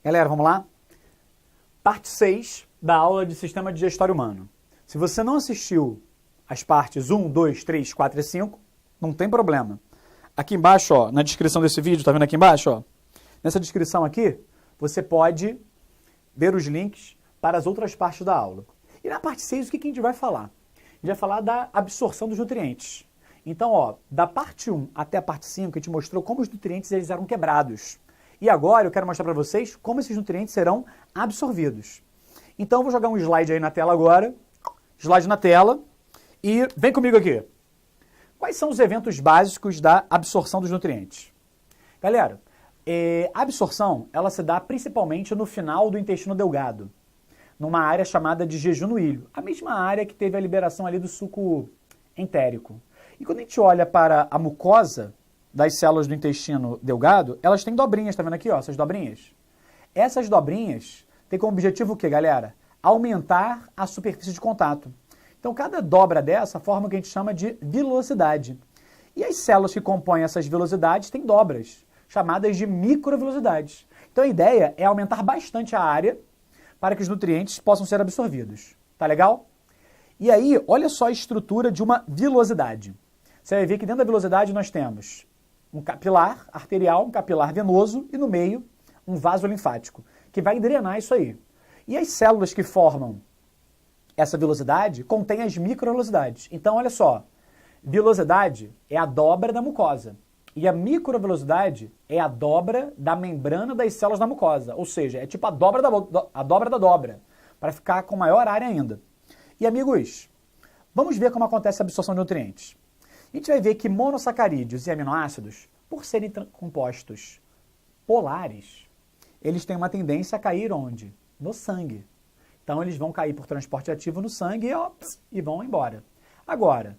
Galera, vamos lá? Parte 6 da aula de Sistema Digestório Humano. Se você não assistiu as partes 1, 2, 3, 4 e 5, não tem problema. Aqui embaixo, ó, na descrição desse vídeo, tá vendo aqui embaixo? Ó, nessa descrição aqui, você pode ver os links para as outras partes da aula. E na parte 6, o que a gente vai falar? A gente vai falar da absorção dos nutrientes. Então, ó, da parte 1 até a parte 5, a gente mostrou como os nutrientes eles eram quebrados. E agora eu quero mostrar para vocês como esses nutrientes serão absorvidos. Então eu vou jogar um slide aí na tela agora. Slide na tela. E vem comigo aqui. Quais são os eventos básicos da absorção dos nutrientes? Galera, a absorção ela se dá principalmente no final do intestino delgado, numa área chamada de jejum no ilho, a mesma área que teve a liberação ali do suco entérico. E quando a gente olha para a mucosa das células do intestino delgado, elas têm dobrinhas, tá vendo aqui, ó, essas dobrinhas? Essas dobrinhas têm como objetivo o quê, galera? Aumentar a superfície de contato. Então, cada dobra dessa forma o que a gente chama de vilosidade. E as células que compõem essas vilosidades têm dobras, chamadas de microvilosidades. Então, a ideia é aumentar bastante a área para que os nutrientes possam ser absorvidos. Tá legal? E aí, olha só a estrutura de uma vilosidade. Você vai ver que dentro da vilosidade nós temos um capilar arterial, um capilar venoso e no meio um vaso linfático, que vai drenar isso aí. E as células que formam essa vilosidade contêm as microvilosidades. Então, olha só, vilosidade é a dobra da mucosa e a microvilosidade é a dobra da membrana das células da mucosa, ou seja, é tipo a dobra da dobra, para ficar com maior área ainda. E amigos, vamos ver como acontece a absorção de nutrientes. A gente vai ver que monossacarídeos e aminoácidos, por serem compostos polares, eles têm uma tendência a cair onde? No sangue. Então eles vão cair por transporte ativo no sangue e vão embora. Agora,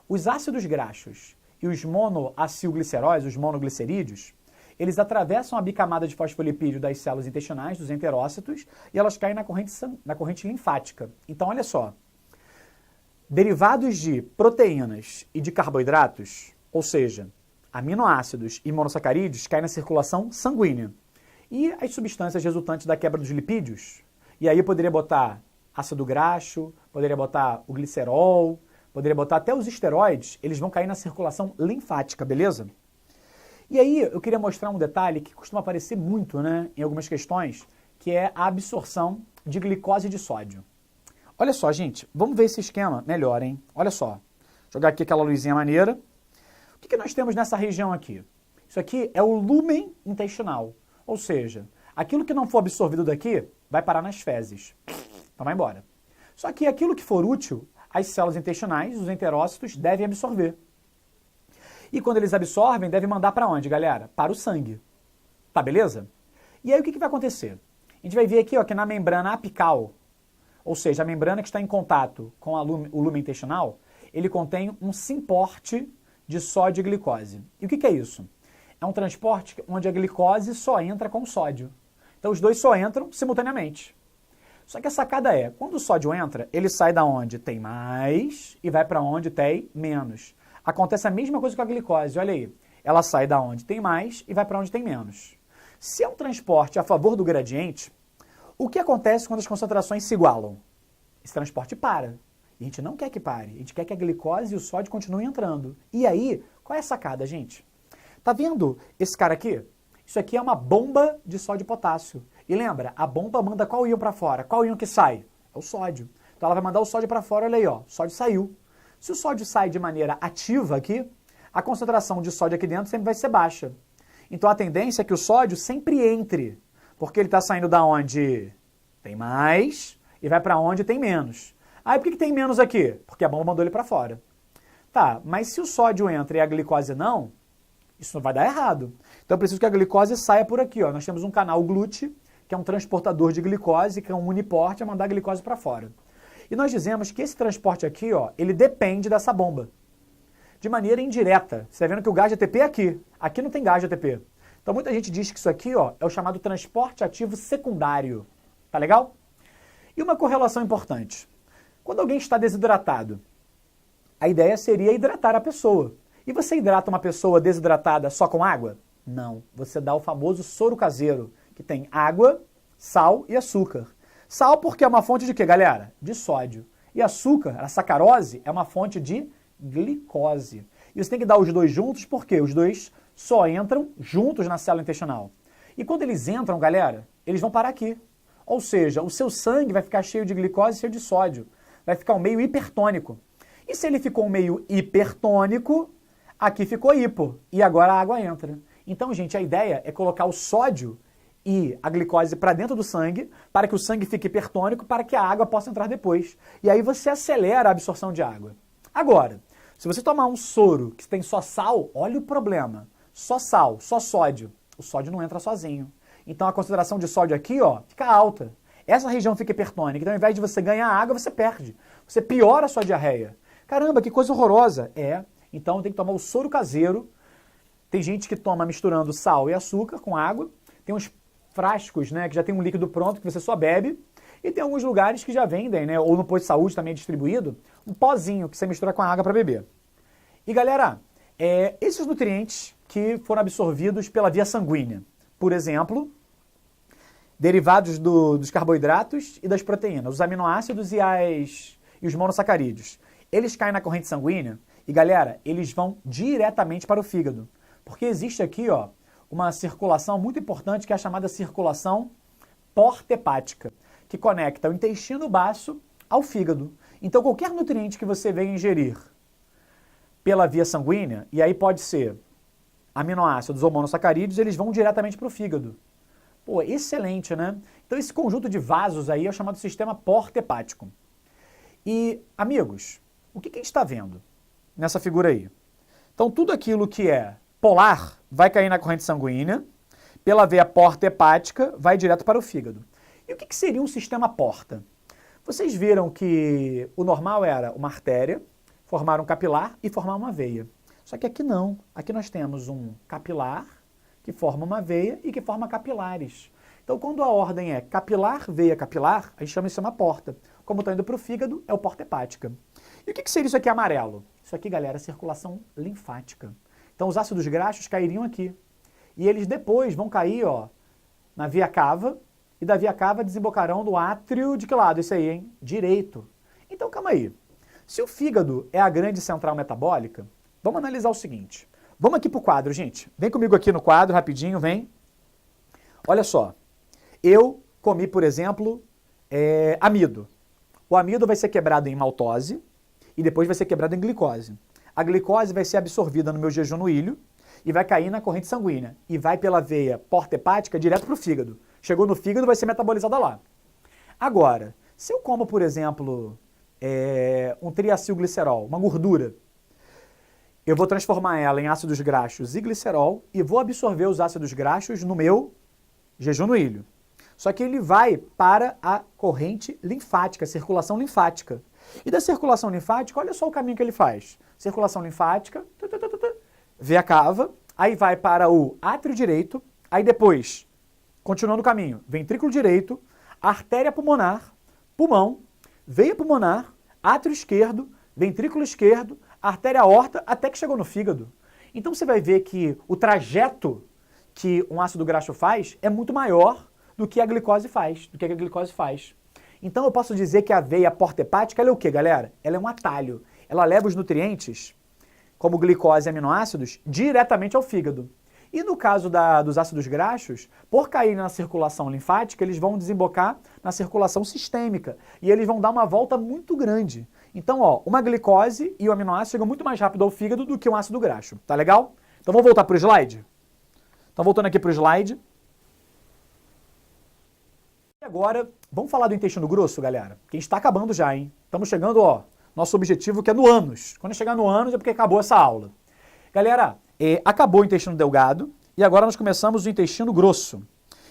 os ácidos graxos e os monoacilgliceróis, os monoglicerídeos, eles atravessam a bicamada de fosfolipídio das células intestinais, dos enterócitos, e elas caem na corrente linfática. Então olha só, derivados de proteínas e de carboidratos, ou seja, aminoácidos e monossacarídeos, caem na circulação sanguínea. E as substâncias resultantes da quebra dos lipídios, e aí eu poderia botar ácido graxo, poderia botar o glicerol, poderia botar até os esteroides, eles vão cair na circulação linfática, beleza? E aí eu queria mostrar um detalhe que costuma aparecer muito, né, em algumas questões, que é a absorção de glicose de sódio. Olha só, gente, vamos ver esse esquema melhor, hein? Olha só, jogar aqui aquela luzinha maneira. O que nós temos nessa região aqui? Isso aqui é o lúmen intestinal, ou seja, aquilo que não for absorvido daqui vai parar nas fezes, então vai embora. Só que aquilo que for útil, as células intestinais, os enterócitos, devem absorver. E quando eles absorvem, devem mandar para onde, galera? Para o sangue. Tá, beleza? E aí o que vai acontecer? A gente vai ver aqui ó, que na membrana apical, ou seja, a membrana que está em contato com o lúmen intestinal, ele contém um simporte de sódio e glicose. E o que é isso? É um transporte onde a glicose só entra com o sódio. Então os dois só entram simultaneamente. Só que a sacada é, quando o sódio entra, ele sai da onde tem mais e vai para onde tem menos. Acontece a mesma coisa com a glicose, olha aí. Ela sai da onde tem mais e vai para onde tem menos. Se é um transporte a favor do gradiente, o que acontece quando as concentrações se igualam? Esse transporte para. E a gente não quer que pare. A gente quer que a glicose e o sódio continuem entrando. E aí, qual é a sacada, gente? Tá vendo esse cara aqui? Isso aqui é uma bomba de sódio e potássio. E lembra, a bomba manda qual íon para fora? Qual íon que sai? É o sódio. Então ela vai mandar o sódio para fora, olha aí, ó. O sódio saiu. Se o sódio sai de maneira ativa aqui, a concentração de sódio aqui dentro sempre vai ser baixa. Então a tendência é que o sódio sempre entre. Porque ele está saindo da onde tem mais e vai para onde tem menos. Aí por que tem menos aqui? Porque a bomba mandou ele para fora. Tá, mas se o sódio entra e a glicose não, isso vai dar errado. Então eu preciso que a glicose saia por aqui. Ó. Nós temos um canal GLUT, que é um transportador de glicose, que é um uniporte a mandar a glicose para fora. E nós dizemos que esse transporte aqui, ó, ele depende dessa bomba. De maneira indireta. Você está vendo que o gás de ATP é aqui. Aqui não tem gás de ATP. Então muita gente diz que isso aqui ó, é o chamado transporte ativo secundário. Tá legal? E uma correlação importante. Quando alguém está desidratado, a ideia seria hidratar a pessoa. E você hidrata uma pessoa desidratada só com água? Não. Você dá o famoso soro caseiro, que tem água Sal e açúcar. Sal porque é uma fonte de quê, galera? De sódio. E açúcar, a sacarose, é uma fonte de glicose. E você tem que dar os dois juntos porque os dois só entram juntos na célula intestinal. E quando eles entram, galera, eles vão parar aqui. Ou seja, o seu sangue vai ficar cheio de glicose e cheio de sódio. Vai ficar um meio hipertônico. E se ele ficou um meio hipertônico, aqui ficou hipo. E agora a água entra. Então, gente, a ideia é colocar o sódio e a glicose para dentro do sangue, para que o sangue fique hipertônico, para que a água possa entrar depois. E aí você acelera a absorção de água. Agora, se você tomar um soro que tem só sal, olha o problema. Só sal, só sódio. O sódio não entra sozinho. Então a concentração de sódio aqui, ó, fica alta. Essa região fica hipertônica. Então ao invés de você ganhar água, você perde. Você piora a sua diarreia. Caramba, que coisa horrorosa. Então tem que tomar o soro caseiro. Tem gente que toma misturando sal e açúcar com água. Tem uns frascos, né, que já tem um líquido pronto que você só bebe. E tem alguns lugares que já vendem, né, ou no posto de saúde também é distribuído, um pozinho que você mistura com a água para beber. E galera, esses nutrientes que foram absorvidos pela via sanguínea, por exemplo, derivados dos carboidratos e das proteínas, os aminoácidos e os monossacarídeos, eles caem na corrente sanguínea e, galera, eles vão diretamente para o fígado. Porque existe aqui, ó, uma circulação muito importante que é a chamada circulação porta-hepática, que conecta o intestino baixo ao fígado. Então, qualquer nutriente que você venha ingerir pela via sanguínea, e aí pode ser aminoácidos ou monossacarídeos, eles vão diretamente para o fígado. Pô, excelente, né? Então esse conjunto de vasos aí é o chamado sistema porta-hepático. E, amigos, o que a gente está vendo nessa figura aí? Então tudo aquilo que é polar vai cair na corrente sanguínea, pela veia porta-hepática vai direto para o fígado. E o que seria um sistema porta? Vocês viram que o normal era uma artéria, formar um capilar e formar uma veia. Só que aqui não. Aqui nós temos um capilar que forma uma veia e que forma capilares. Então, quando a ordem é capilar, veia, capilar, a gente chama isso de uma porta. Como está indo para o fígado, é o porta hepática. E o que seria isso aqui amarelo? Isso aqui, galera, é circulação linfática. Então, os ácidos graxos cairiam aqui. E eles depois vão cair, ó, na via cava, e da via cava desembocarão no átrio de que lado? Esse aí, hein? Direito. Então, calma aí. Se o fígado é a grande central metabólica, vamos analisar o seguinte. Vamos aqui para o quadro, gente. Vem comigo aqui no quadro, rapidinho, vem. Olha só. Eu comi, por exemplo, amido. O amido vai ser quebrado em maltose e depois vai ser quebrado em glicose. A glicose vai ser absorvida no meu jejum no ilho e vai cair na corrente sanguínea e vai pela veia porta hepática direto para o fígado. Chegou no fígado, vai ser metabolizada lá. Agora, se eu como, por exemplo, um triacilglicerol, uma gordura, eu vou transformar ela em ácidos graxos e glicerol e vou absorver os ácidos graxos no meu jejum no ilho. Só que ele vai para a corrente linfática, circulação linfática. E da circulação linfática, olha só o caminho que ele faz. Circulação linfática, veia cava, aí vai para o átrio direito, aí depois, continuando o caminho, ventrículo direito, artéria pulmonar, pulmão, veia pulmonar, átrio esquerdo, ventrículo esquerdo, artéria aorta, até que chegou no fígado. Então você vai ver que o trajeto que um ácido graxo faz é muito maior do que a glicose faz, Então eu posso dizer que a veia porta hepática, ela é o quê, galera? Ela é um atalho. Ela leva os nutrientes, como glicose e aminoácidos, diretamente ao fígado. E no caso dos ácidos graxos, por cair na circulação linfática, eles vão desembocar na circulação sistêmica. E eles vão dar uma volta muito grande. Então, ó, uma glicose e o aminoácido chegam muito mais rápido ao fígado do que um ácido graxo. Tá legal? Então vamos voltar para o slide? Então voltando aqui para o slide. E agora, vamos falar do intestino grosso, galera? Que a gente está acabando já, hein? Estamos chegando, ó, nosso objetivo que é no ânus. Quando chegar no ânus é porque acabou essa aula. Galera, acabou o intestino delgado e agora nós começamos o intestino grosso.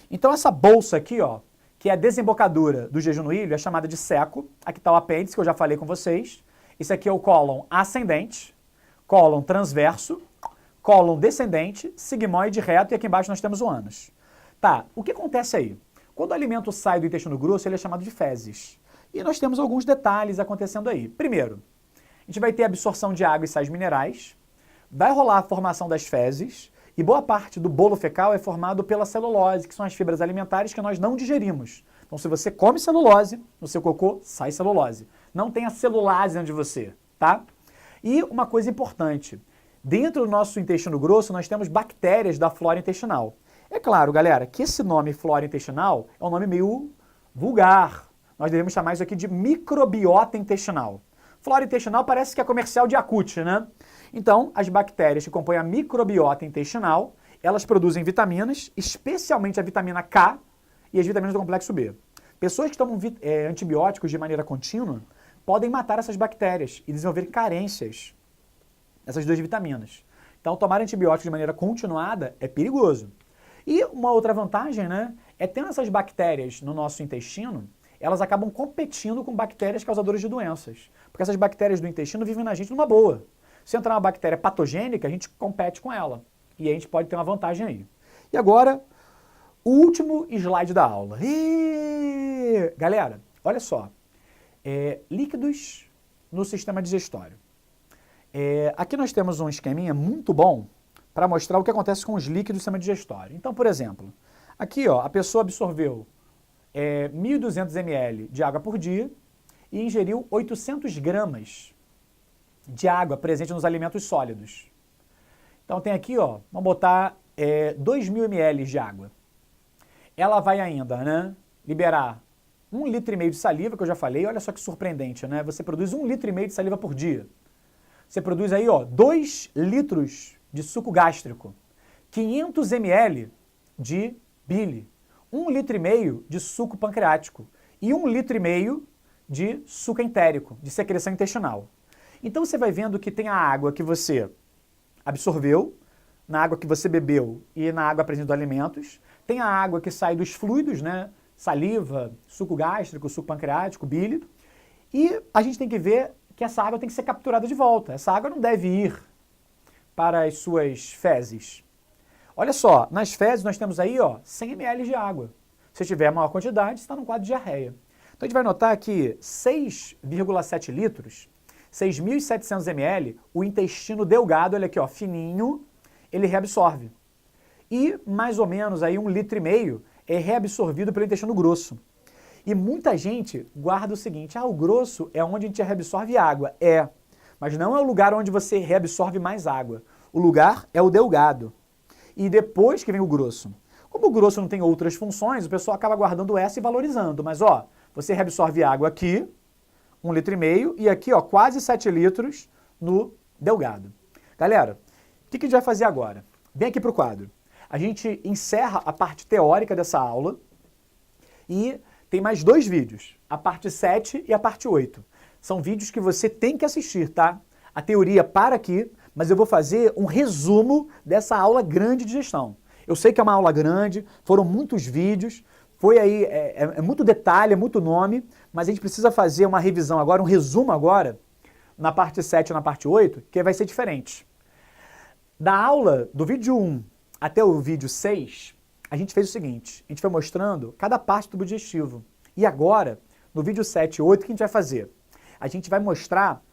Então essa bolsa aqui, ó, que é a desembocadura do jejum no ilho, é chamada de seco. Aqui está o apêndice, que eu já falei com vocês. Esse aqui é o cólon ascendente, cólon transverso, cólon descendente, sigmoide reto e aqui embaixo nós temos o ânus. Tá, o que acontece aí? Quando o alimento sai do intestino grosso, ele é chamado de fezes. E nós temos alguns detalhes acontecendo aí. Primeiro, a gente vai ter absorção de água e sais minerais, vai rolar a formação das fezes E boa parte do bolo fecal é formado pela celulose, que são as fibras alimentares que nós não digerimos. Então, se você come celulose, no seu cocô sai celulose. Não tem a celulase dentro de você, tá? E uma coisa importante, dentro do nosso intestino grosso nós temos bactérias da flora intestinal. É claro, galera, que esse nome flora intestinal é um nome meio vulgar. Nós devemos chamar isso aqui de microbiota intestinal. Flora intestinal parece que é comercial de Yakult, né? Então, as bactérias que compõem a microbiota intestinal, elas produzem vitaminas, especialmente a vitamina K e as vitaminas do complexo B. Pessoas que tomam antibióticos de maneira contínua podem matar essas bactérias e desenvolver carências dessas duas vitaminas. Então, tomar antibióticos de maneira continuada é perigoso. E uma outra vantagem, né, é tendo essas bactérias no nosso intestino, elas acabam competindo com bactérias causadoras de doenças. Porque essas bactérias do intestino vivem na gente numa boa. Se entrar uma bactéria patogênica, a gente compete com ela. E a gente pode ter uma vantagem aí. E agora, o último slide da aula. Galera, olha só. Líquidos no sistema digestório. Aqui nós temos um esqueminha muito bom para mostrar o que acontece com os líquidos do sistema digestório. Então, por exemplo, aqui ó, a pessoa absorveu 1.200 ml de água por dia e ingeriu 800 gramas de água presente nos alimentos sólidos. Então tem aqui, ó, vamos botar 2.000 ml de água. Ela vai ainda, né, liberar 1,5 litro de saliva, que eu já falei. Olha só que surpreendente, né? Você produz 1,5 litro de saliva por dia. Você produz aí, ó, 2 litros de suco gástrico, 500 ml de bile, 1,5 litro de suco pancreático e 1,5 litro de suco entérico, de secreção intestinal. Então você vai vendo que tem a água que você absorveu, na água que você bebeu e na água presente dos alimentos, tem a água que sai dos fluidos, né? Saliva, suco gástrico, suco pancreático, bile, e a gente tem que ver que essa água tem que ser capturada de volta. Essa água não deve ir para as suas fezes. Olha só, nas fezes nós temos aí, ó, 100 ml de água. Se tiver maior quantidade, está no quadro de diarreia. Então a gente vai notar que 6,7 litros, 6.700 ml, o intestino delgado, olha aqui, ó, fininho, ele reabsorve. E mais ou menos aí 1,5 litro é reabsorvido pelo intestino grosso. E muita gente guarda o seguinte, o grosso é onde a gente reabsorve água. Mas não é o lugar onde você reabsorve mais água. O lugar é o delgado. E depois que vem o grosso. Como o grosso não tem outras funções, o pessoal acaba guardando essa e valorizando. Mas, ó, você reabsorve água aqui, 1,5 litro, e aqui, ó, quase 7 litros no delgado. Galera, o que a gente vai fazer agora? Vem aqui para o quadro. A gente encerra a parte teórica dessa aula e tem mais 2 vídeos, a parte 7 e a parte 8. São vídeos que você tem que assistir, tá? A teoria para aqui, mas eu vou fazer um resumo dessa aula grande de gestão. Eu sei que é uma aula grande, foram muitos vídeos, foi aí, é muito detalhe, é muito nome, mas a gente precisa fazer uma revisão agora, um resumo agora, na parte 7 e na parte 8, que vai ser diferente. Da aula, do vídeo 1 até o vídeo 6, a gente fez o seguinte, a gente foi mostrando cada parte do tubo digestivo. E agora, no vídeo 7 e 8, o que a gente vai fazer? A gente vai mostrar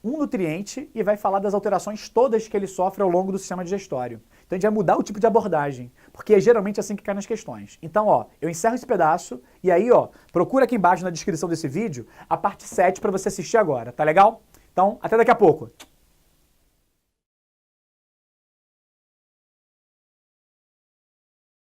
um nutriente e vai falar das alterações todas que ele sofre ao longo do sistema digestório. Então a gente vai mudar o tipo de abordagem, porque é geralmente assim que cai nas questões. Então, ó, eu encerro esse pedaço e aí, ó, procura aqui embaixo na descrição desse vídeo a parte 7 para você assistir agora, tá legal? Então, até daqui a pouco.